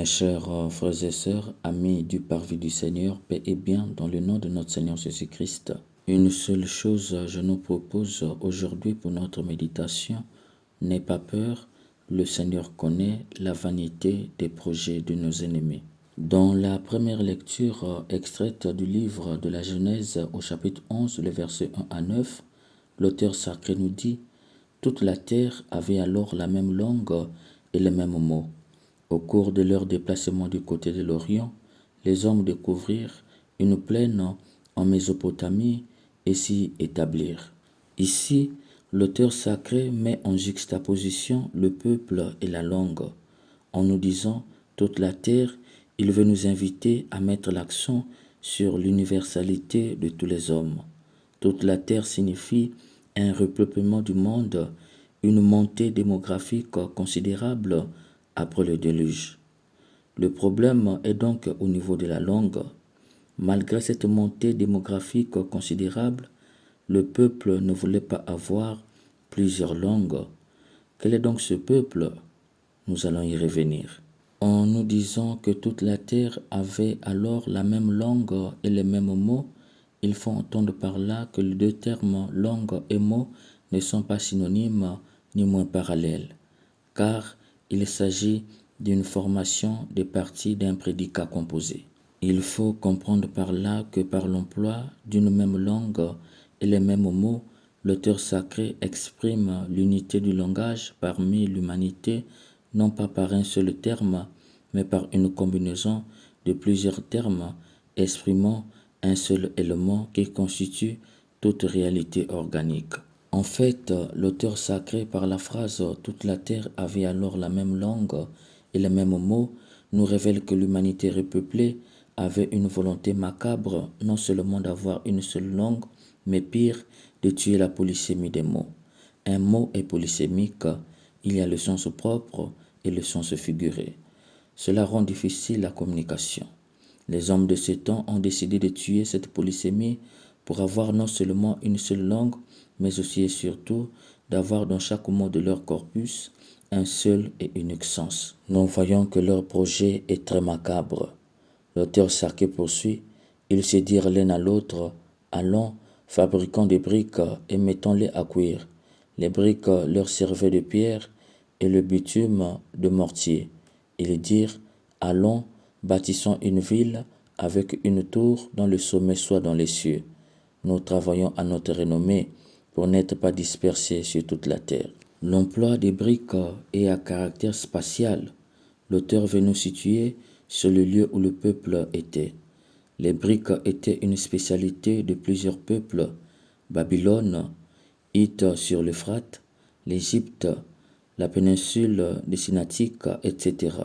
chers frères et sœurs, amis du parvis du Seigneur, paix et bien dans le nom de notre Seigneur Jésus-Christ. Une seule chose je nous propose aujourd'hui pour notre méditation. N'aie pas peur, le Seigneur connaît la vanité des projets de nos ennemis. Dans la première lecture extraite du livre de la Genèse au chapitre 11, le verset 1 à 9, l'auteur sacré nous dit « Toute la terre avait alors la même langue et les mêmes mots. Au cours de leur déplacement du côté de l'Orient, les hommes découvrirent une plaine en Mésopotamie et s'y établirent. » Ici, l'auteur sacré met en juxtaposition le peuple et la langue. En nous disant « toute la terre », il veut nous inviter à mettre l'accent sur l'universalité de tous les hommes. Toute la terre signifie un repeuplement du monde, une montée démographique considérable après le déluge. Le problème est donc au niveau de la langue. Malgré cette montée démographique considérable, le peuple ne voulait pas avoir plusieurs langues. Quel est donc ce peuple? Nous allons y revenir. En nous disant que toute la terre avait alors la même langue et les mêmes mots, il faut entendre par là que les deux termes langue et mot ne sont pas synonymes ni moins parallèles, car il s'agit d'une formation des parties d'un prédicat composé. Il faut comprendre par là que par l'emploi d'une même langue et les mêmes mots, l'auteur sacré exprime l'unité du langage parmi l'humanité, non pas par un seul terme, mais par une combinaison de plusieurs termes exprimant un seul élément qui constitue toute réalité organique. En fait, l'auteur sacré, par la phrase « toute la terre avait alors la même langue et les mêmes mots », nous révèle que l'humanité repeuplée avait une volonté macabre, non seulement d'avoir une seule langue, mais pire, de tuer la polysémie des mots. Un mot est polysémique, il y a le sens propre et le sens figuré. Cela rend difficile la communication. Les hommes de ce temps ont décidé de tuer cette polysémie pour avoir non seulement une seule langue, mais aussi et surtout d'avoir dans chaque mot de leur corpus un seul et unique sens. Nous voyons que leur projet est très macabre. L'auteur sacré poursuit, ils se dirent l'un à l'autre, allons, fabriquons des briques et mettons-les à cuire. Les briques leur servaient de pierre et le bitume de mortier. Ils dirent, allons, bâtissons une ville avec une tour dont le sommet soit dans les cieux. Nous travaillons à notre renommée pour n'être pas dispersés sur toute la terre. L'emploi des briques est à caractère spatial. L'auteur veut nous situer sur le lieu où le peuple était. Les briques étaient une spécialité de plusieurs peuples. Babylone, Hite sur l'Euphrate, l'Égypte, la péninsule des Sinatiques, etc.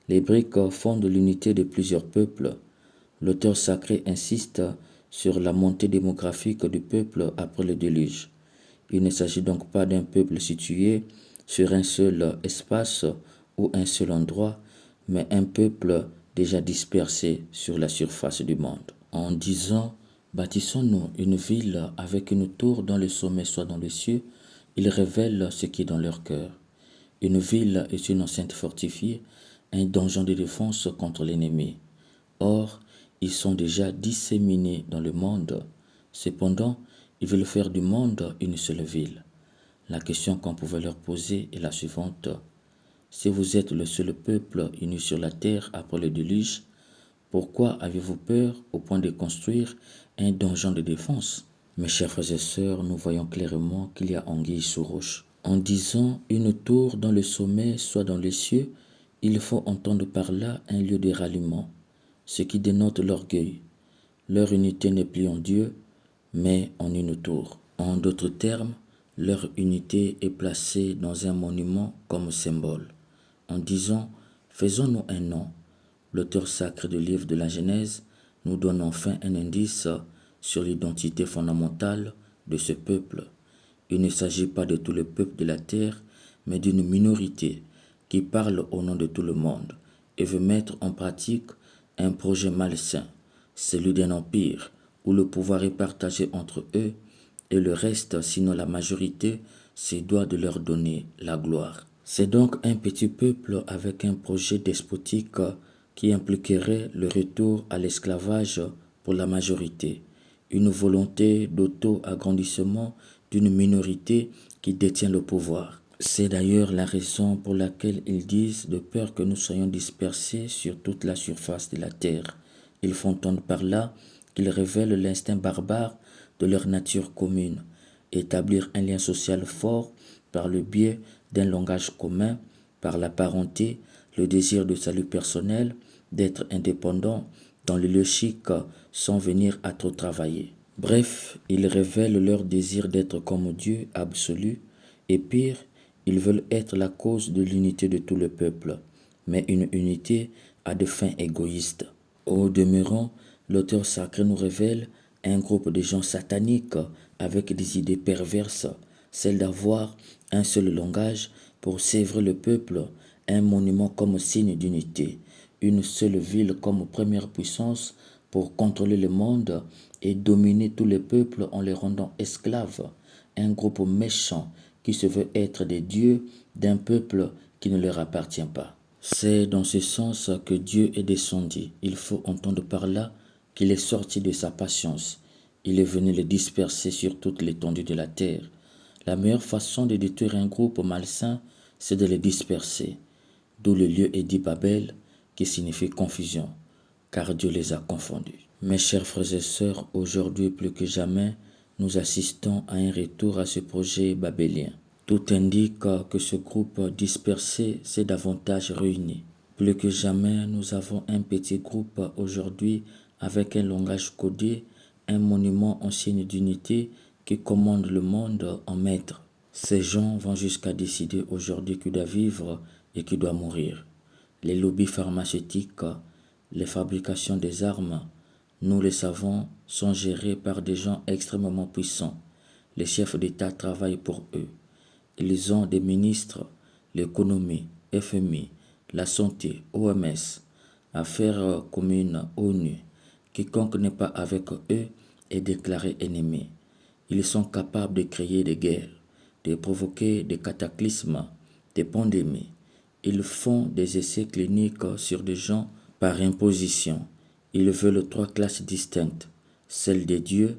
Les briques fondent l'unité de plusieurs peuples. L'auteur sacré insiste sur la montée démographique du peuple après le déluge. Il ne s'agit donc pas d'un peuple situé sur un seul espace ou un seul endroit, mais un peuple déjà dispersé sur la surface du monde. En disant « bâtissons-nous une ville avec une tour dont le sommet soit dans les cieux », il révèle ce qui est dans leur cœur. Une ville est une enceinte fortifiée, un donjon de défense contre l'ennemi. Or, ils sont déjà disséminés dans le monde. Cependant, ils veulent faire du monde une seule ville. La question qu'on pouvait leur poser est la suivante. Si vous êtes le seul peuple uni sur la terre après le déluge, pourquoi avez-vous peur au point de construire un donjon de défense? Mes chers frères et sœurs, nous voyons clairement qu'il y a anguille sous roche. En disant une tour dont le sommet soit dans les cieux, il faut entendre par là un lieu de ralliement, ce qui dénote l'orgueil. Leur unité n'est plus en Dieu, mais en une tour. En d'autres termes, leur unité est placée dans un monument comme symbole. En disant « faisons-nous un nom », l'auteur sacré du livre de la Genèse nous donne enfin un indice sur l'identité fondamentale de ce peuple. Il ne s'agit pas de tout le peuple de la terre, mais d'une minorité qui parle au nom de tout le monde et veut mettre en pratique un projet malsain, celui d'un empire où le pouvoir est partagé entre eux et le reste, sinon la majorité, se doit de leur donner la gloire. C'est donc un petit peuple avec un projet despotique qui impliquerait le retour à l'esclavage pour la majorité, une volonté d'auto-agrandissement d'une minorité qui détient le pouvoir. C'est d'ailleurs la raison pour laquelle ils disent, de peur que nous soyons dispersés sur toute la surface de la terre. Ils font entendre par là qu'ils révèlent l'instinct barbare de leur nature commune, établir un lien social fort par le biais d'un langage commun, par la parenté, le désir de salut personnel, d'être indépendant dans le lieu chic sans venir à trop travailler. Bref, ils révèlent leur désir d'être comme Dieu absolu, et pire, ils veulent être la cause de l'unité de tout le peuple, mais une unité à des fins égoïstes. Au demeurant, l'auteur sacré nous révèle un groupe de gens sataniques avec des idées perverses, celle d'avoir un seul langage pour sévrer le peuple, un monument comme signe d'unité, une seule ville comme première puissance pour contrôler le monde et dominer tous les peuples en les rendant esclaves, un groupe méchant qui se veut être des dieux d'un peuple qui ne leur appartient pas. C'est dans ce sens que Dieu est descendu. Il faut entendre par là qu'il est sorti de sa patience. Il est venu les disperser sur toute l'étendue de la terre. La meilleure façon de détruire un groupe malsain, c'est de les disperser. D'où le lieu est dit Babel, qui signifie confusion, car Dieu les a confondus. Mes chers frères et sœurs, aujourd'hui plus que jamais, nous assistons à un retour à ce projet babélien. Tout indique que ce groupe dispersé s'est davantage réuni. Plus que jamais, nous avons un petit groupe aujourd'hui avec un langage codé, un monument en signe d'unité qui commande le monde en maître. Ces gens vont jusqu'à décider aujourd'hui qui doit vivre et qui doit mourir. Les lobbies pharmaceutiques, les fabrications des armes, nous le savons, sont gérés par des gens extrêmement puissants. Les chefs d'État travaillent pour eux. Ils ont des ministres, l'économie, FMI, la santé, OMS, affaires communes, ONU. Quiconque n'est pas avec eux est déclaré ennemi. Ils sont capables de créer des guerres, de provoquer des cataclysmes, des pandémies. Ils font des essais cliniques sur des gens par imposition. Ils veulent trois classes distinctes, celle des dieux,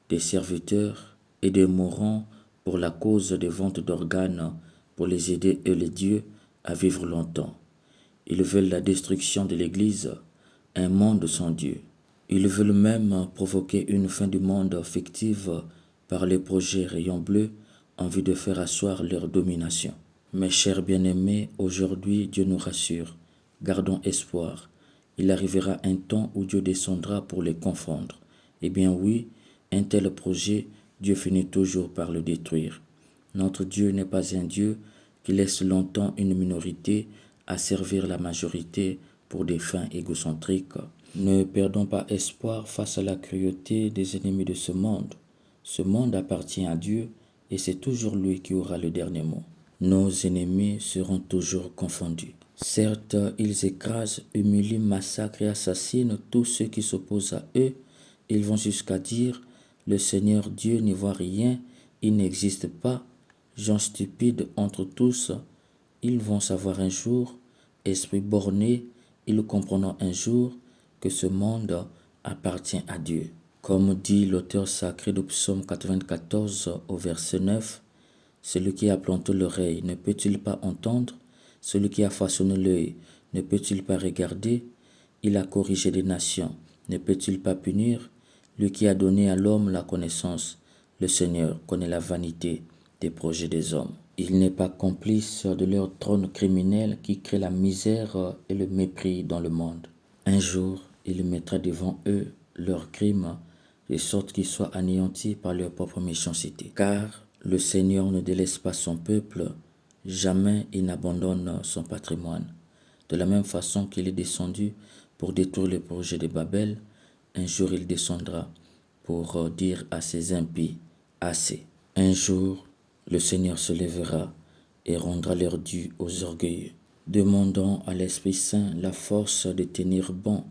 des serviteurs et des mourants pour la cause des ventes d'organes pour les aider, eux les dieux, à vivre longtemps. Ils veulent la destruction de l'Église, un monde sans Dieu. Ils veulent même provoquer une fin du monde fictive par les projets rayons bleus en vue de faire asseoir leur domination. Mes chers bien-aimés, aujourd'hui Dieu nous rassure. Gardons espoir. Il arrivera un temps où Dieu descendra pour les confondre. Eh bien oui, un tel projet, Dieu finit toujours par le détruire. Notre Dieu n'est pas un Dieu qui laisse longtemps une minorité à servir la majorité pour des fins égocentriques. Ne perdons pas espoir face à la cruauté des ennemis de ce monde. Ce monde appartient à Dieu et c'est toujours lui qui aura le dernier mot. Nos ennemis seront toujours confondus. Certes, ils écrasent, humilient, massacrent et assassinent tous ceux qui s'opposent à eux. Ils vont jusqu'à dire « Le Seigneur Dieu n'y voit rien, il n'existe pas. » Gens stupides entre tous, ils vont savoir un jour, esprits bornés, ils comprendront un jour que ce monde appartient à Dieu. Comme dit l'auteur sacré du psaume 94 au verset 9, « Celui qui a planté l'oreille ne peut-il pas entendre? Celui qui a façonné l'œil ne peut-il pas regarder? Il a corrigé des nations, ne peut-il pas punir? Lui qui a donné à l'homme la connaissance, le Seigneur connaît la vanité des projets des hommes. Il n'est pas complice de leur trône criminel qui crée la misère et le mépris dans le monde. Un jour, il mettra devant eux leurs crimes, de sorte qu'ils soient anéantis par leur propre méchanceté. Car le Seigneur ne délaisse pas son peuple, jamais il n'abandonne son patrimoine. De la même façon qu'il est descendu pour détruire le projet de Babel, un jour il descendra pour dire à ses impies, assez. Un jour, le Seigneur se lèvera et rendra leur dû aux orgueilleux. Demandons à l'Esprit Saint la force de tenir bon,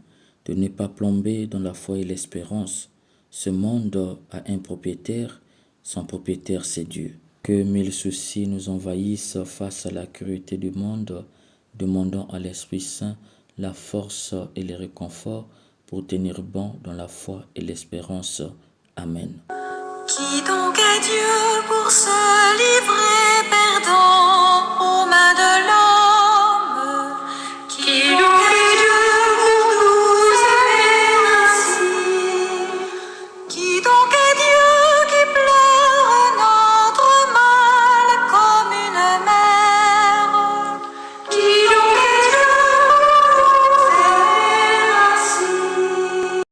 de ne pas plomber dans la foi et l'espérance. Ce monde a un propriétaire, son propriétaire c'est Dieu. que mille soucis nous envahissent face à la cruauté du monde, demandons à l'Esprit Saint la force et le réconfort pour tenir bon dans la foi et l'espérance. Amen. Qui donc est Dieu pour se livrer perdant?